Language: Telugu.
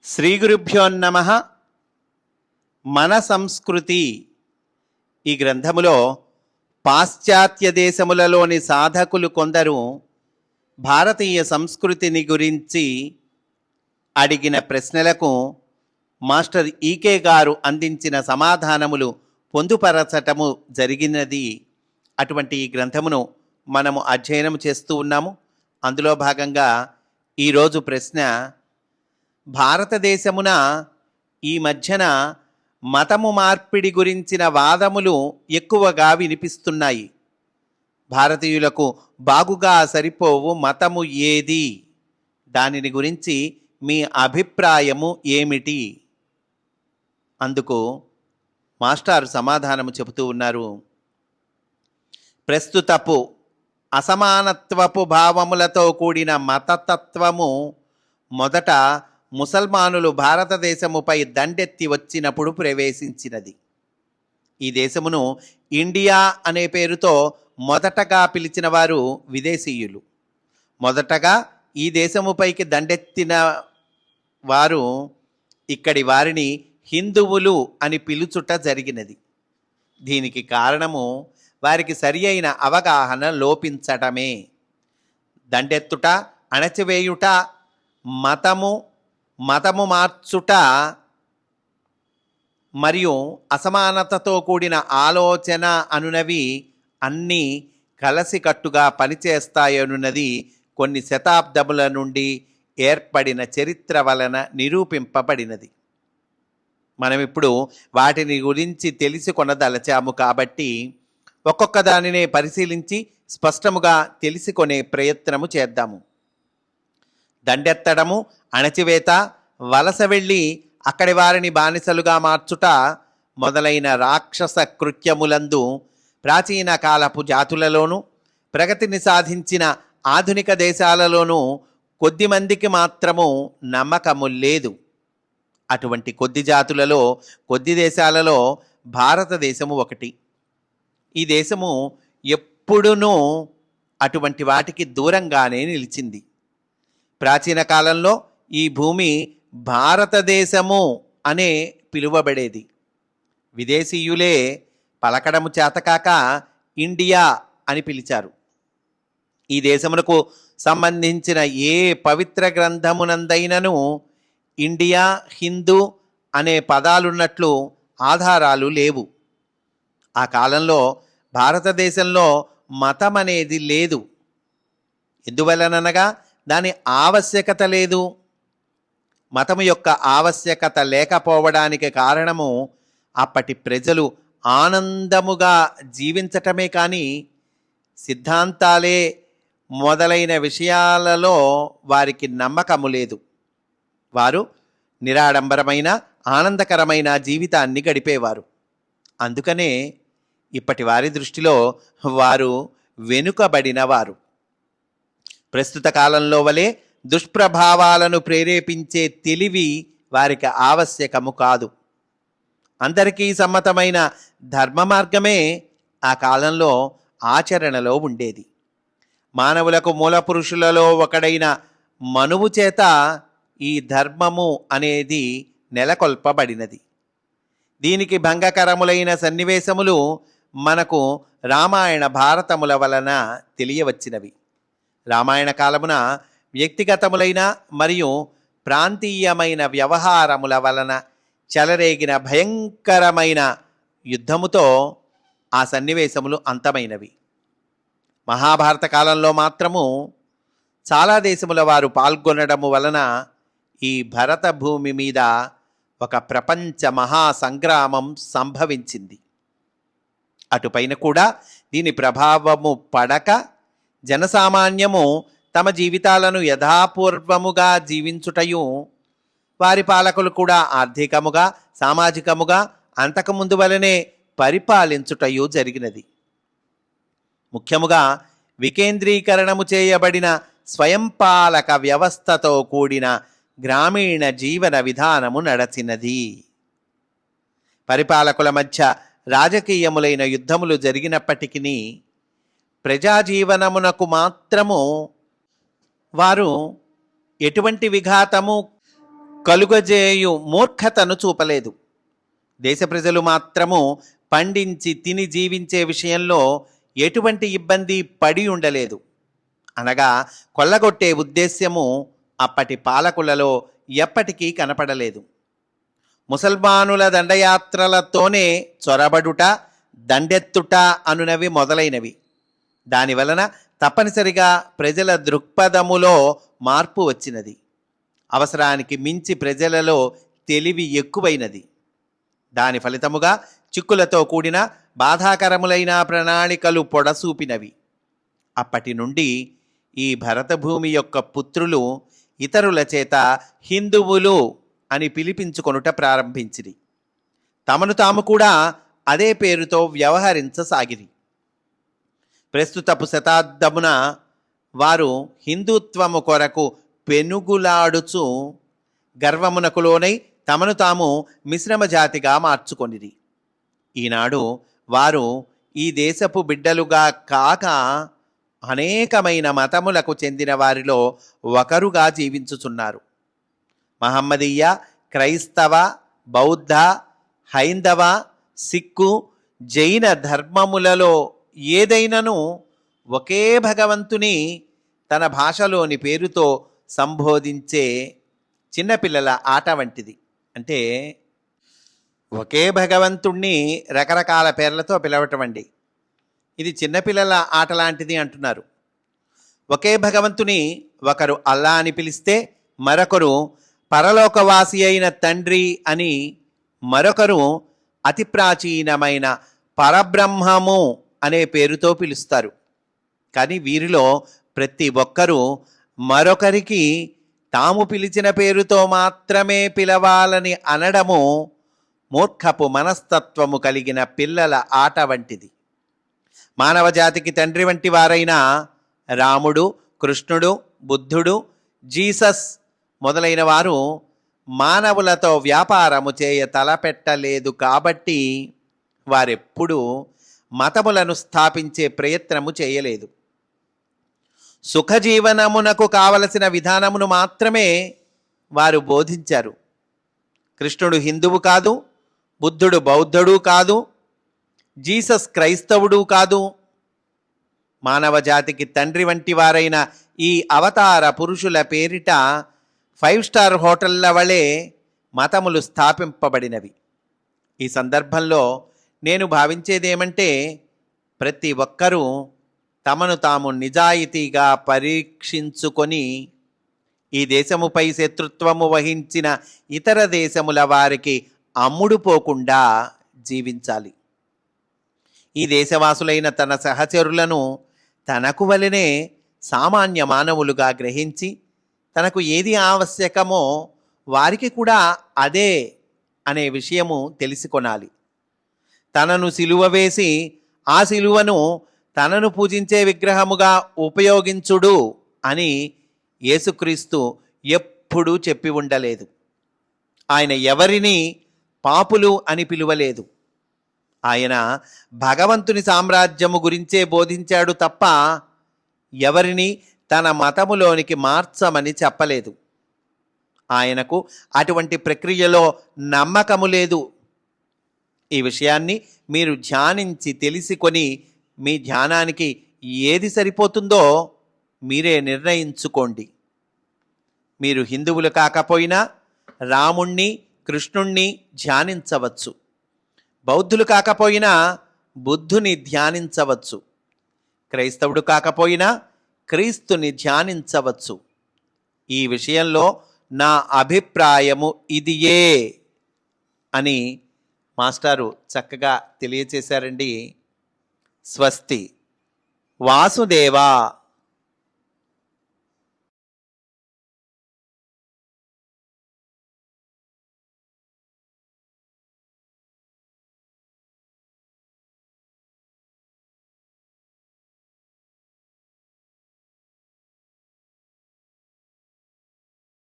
శ్రీ గురుభ్యో నమః. మన సంస్కృతి ఈ గ్రంథములో పాశ్చాత్య దేశములలోని సాధకులు కొందరు భారతీయ సంస్కృతిని గురించి అడిగిన ప్రశ్నలకు మాస్టర్ ఈకే గారు అందించిన సమాధానములు పొందుపరచటము జరిగినది. అటువంటి ఈ గ్రంథమును మనము అధ్యయనం చేస్తూ ఉన్నాము. అందులో భాగంగా ఈరోజు ప్రశ్న: భారతదేశమున ఈ మధ్యన మతము మార్పిడి గురించిన వాదములు ఎక్కువగా వినిపిస్తున్నాయి. భారతీయులకు బాగుగా సరిపోవు మతము ఏది? దానిని గురించి మీ అభిప్రాయము ఏమిటి? అందుకు మాస్టారు సమాధానము చెబుతూ ఉన్నారు. ప్రస్తుతపు అసమానత్వపు భావములతో కూడిన మతతత్వము మొదట ముసల్మానులు భారతదేశముపై దండెత్తి వచ్చినప్పుడు ప్రవేశించినది. ఈ దేశమును ఇండియా అనే పేరుతో మొదటగా పిలిచిన వారు విదేశీయులు. మొదటగా ఈ దేశముపైకి దండెత్తిన వారు ఇక్కడి వారిని హిందువులు అని పిలుచుట జరిగినది. దీనికి కారణము వారికి సరి అయిన అవగాహన లోపించటమే. దండెత్తుట, అణచివేయుట, మతము మార్చుట మరియు అసమానతతో కూడిన ఆలోచన అనునవి అన్నీ కలసికట్టుగా పనిచేస్తాయనున్నది కొన్ని శతాబ్దముల నుండి ఏర్పడిన చరిత్ర వలన నిరూపింపబడినది. మనమిప్పుడు వాటిని గురించి తెలుసుకొనదలచాము కాబట్టి ఒక్కొక్క దానినే పరిశీలించి స్పష్టముగా తెలుసుకొనే ప్రయత్నము చేద్దాము. దండెత్తడము, అణచివేత, వలస వెళ్ళి అక్కడి వారిని బానిసలుగా మార్చుట మొదలైన రాక్షస కృత్యములందు ప్రాచీన కాలపు జాతులలోనూ ప్రగతిని సాధించిన ఆధునిక దేశాలలోనూ కొద్దిమందికి మాత్రము నమ్మకము లేదు. అటువంటి కొద్ది జాతులలో, కొద్ది దేశాలలో భారతదేశము ఒకటి. ఈ దేశము ఎప్పుడునూ అటువంటి వాటికి దూరంగానే నిలిచింది. ప్రాచీన కాలంలో ఈ భూమి భారతదేశము అనే పిలువబడేది. విదేశీయులే పలకడము చేతకాక ఇండియా అని పిలిచారు. ఈ దేశమునకు సంబంధించిన ఏ పవిత్ర గ్రంథమునందైనను ఇండియా, హిందూ అనే పదాలున్నట్లు ఆధారాలు లేవు. ఆ కాలంలో భారతదేశంలో మతం అనేది లేదు. ఎందువలననగా దాని ఆవశ్యకత లేదు. మతము యొక్క ఆవశ్యకత లేకపోవడానికి కారణము అప్పటి ప్రజలు ఆనందముగా జీవించటమే కానీ సిద్ధాంతాలే మొదలైన విషయాలలో వారికి నమ్మకము లేదు. వారు నిరాడంబరమైన ఆనందకరమైన జీవితాన్ని గడిపేవారు. అందుకనే ఇప్పటి వారి దృష్టిలో వారు వెనుకబడినవారు. ప్రస్తుత కాలంలో వలె దుష్ప్రభావాలను ప్రేరేపించే తెలివి వారికి ఆవశ్యకము కాదు. అందరికీ సమ్మతమైన ధర్మ మార్గమే ఆ కాలంలో ఆచరణలో ఉండేది. మానవులకు మూల పురుషులలో ఒకడైన మనువు చేత ఈ ధర్మము అనేది నెలకొల్పబడినది. దీనికి భంగకరములైన సన్నివేశములు మనకు రామాయణ భారతముల వలన తెలియవచ్చినవి. రామాయణ కాలమున వ్యక్తిగతములైన మరియు ప్రాంతీయమైన వ్యవహారముల వలన చెలరేగిన భయంకరమైన యుద్ధముతో ఆ సన్నివేశములు అంతమైనవి. మహాభారత కాలంలో మాత్రము చాలా దేశముల వారు పాల్గొనడము వలన ఈ భరత భూమి మీద ఒక ప్రపంచ మహాసంగ్రామం సంభవించింది. అటుపైన కూడా దీని ప్రభావము పడక జనసామాన్యము తమ జీవితాలను యథాపూర్వముగా జీవించుటయు, వారి పాలకులు కూడా ఆర్థికముగా, సామాజికముగా అంతకుముందు వలనే పరిపాలించుటయు జరిగినది. ముఖ్యముగా వికేంద్రీకరణము చేయబడిన స్వయంపాలక వ్యవస్థతో కూడిన గ్రామీణ జీవన విధానము నడచినది. పరిపాలకుల మధ్య రాజకీయములైన యుద్ధములు జరిగినప్పటికీ ప్రజాజీవనమునకు మాత్రము వారు ఎటువంటి విఘాతము కలుగజేయు మూర్ఖతను చూపలేదు. దేశ ప్రజలు మాత్రము పండించి తిని జీవించే విషయంలో ఎటువంటి ఇబ్బంది పడి ఉండలేదు. అనగా కొల్లగొట్టే ఉద్దేశ్యము అప్పటి పాలకులలో ఎప్పటికీ కనపడలేదు. ముసల్మానుల దండయాత్రలతోనే చొరబడుట, దండెత్తుట అనునవి మొదలైనవి. దానివలన తప్పనిసరిగా ప్రజల దృక్పథములో మార్పు వచ్చినది. అవసరానికి మించి ప్రజలలో తెలివి ఎక్కువైనది. దాని ఫలితముగా చిక్కులతో కూడిన బాధాకరములైన ప్రణాళికలు పొడసూపినవి. అప్పటి నుండి ఈ భరతభూమి యొక్క పుత్రులు ఇతరుల చేత హిందువులు అని పిలిపించుకొనుట ప్రారంభించిరి. తమను తాము కూడా అదే పేరుతో వ్యవహరించసాగిరి. ప్రస్తుతపు శతాబ్దమున వారు హిందుత్వము కొరకు పెనుగులాడుచు గర్వమునకు లోనై తమను తాము మిశ్రమ జాతిగా మార్చుకొనిరి. ఈనాడు వారు ఈ దేశపు బిడ్డలుగా కాక అనేకమైన మతములకు చెందిన వారిలో ఒకరుగా జీవించుచున్నారు. మహమ్మదీయ, క్రైస్తవ, బౌద్ధ, హైందవ, సిక్కు, జైన ధర్మములలో ఏదైనను ఒకే భగవంతుని తన భాషలోని పేరుతో సంబోధించే చిన్నపిల్లల ఆట వంటిది. అంటే ఒకే భగవంతుణ్ణి రకరకాల పేర్లతో పిలవటం అండి. ఇది చిన్నపిల్లల ఆట లాంటిది అంటున్నారు. ఒకే భగవంతుని ఒకరు అల్లా అని పిలిస్తే, మరొకరు పరలోకవాసి అయిన తండ్రి అని, మరొకరు అతి ప్రాచీనమైన పరబ్రహ్మము అనే పేరుతో పిలుస్తారు. కానీ వీరిలో ప్రతి ఒక్కరూ మరొకరికి తాము పిలిచిన పేరుతో మాత్రమే పిలవాలని అనడము మూర్ఖపు మనస్తత్వము కలిగిన పిల్లల ఆట వంటిది. మానవ జాతికి తండ్రి వంటి వారైన రాముడు, కృష్ణుడు, బుద్ధుడు, జీసస్ మొదలైన వారు మానవులతో వ్యాపారము చేయ తలపెట్టలేదు. కాబట్టి వారెప్పుడూ మతములను స్థాపించే ప్రయత్నము చేయలేదు. సుఖజీవనమునకు కావలసిన విధానమును మాత్రమే వారు బోధించారు. కృష్ణుడు హిందువు కాదు, బుద్ధుడు బౌద్ధుడు కాదు, జీసస్ క్రైస్తవుడు కాదు. మానవ జాతికి తండ్రి వంటి వారైన ఈ అవతార పురుషుల పేరిట 5 స్టార్ హోటళ్ల వలె మతములు స్థాపింపబడినవి. ఈ సందర్భంలో నేను భావించేదేమంటే, ప్రతి ఒక్కరూ తమను తాము నిజాయితీగా పరీక్షించుకొని ఈ దేశముపై శత్రుత్వము వహించిన ఇతర దేశముల వారికి అమ్ముడుపోకుండా జీవించాలి. ఈ దేశవాసులైన తన సహచరులను తనకు వలనే సామాన్య మానవులుగా గ్రహించి, తనకు ఏది ఆవశ్యకమో వారికి కూడా అదే అనే విషయము తెలుసుకొనాలి. తనను సిలువ వేసి ఆ సిలువను తనను పూజించే విగ్రహముగా ఉపయోగించుడు అని యేసుక్రీస్తు ఎప్పుడూ చెప్పి ఉండలేదు. ఆయన ఎవరిని పాపులు అని పిలువలేదు. ఆయన భగవంతుని సామ్రాజ్యము గురించే బోధించాడు తప్ప ఎవరిని తన మతములోనికి మార్చమని చెప్పలేదు. ఆయనకు అటువంటి ప్రక్రియలో నమ్మకము లేదు. ఈ విషయాన్ని మీరు ధ్యానించి తెలుసుకొని మీ ధ్యానానికి ఏది సరిపోతుందో మీరే నిర్ణయించుకోండి. మీరు హిందువులు కాకపోయినా రాముణ్ణి, కృష్ణుణ్ణి ధ్యానించవచ్చు. బౌద్ధులు కాకపోయినా బుద్ధుని ధ్యానించవచ్చు. క్రైస్తవుడు కాకపోయినా క్రీస్తుని ధ్యానించవచ్చు. ఈ విషయంలో నా అభిప్రాయము ఇదియే అని మాస్టారు చక్కగా తెలియచేశారండి. స్వస్తి. వాసుదేవా.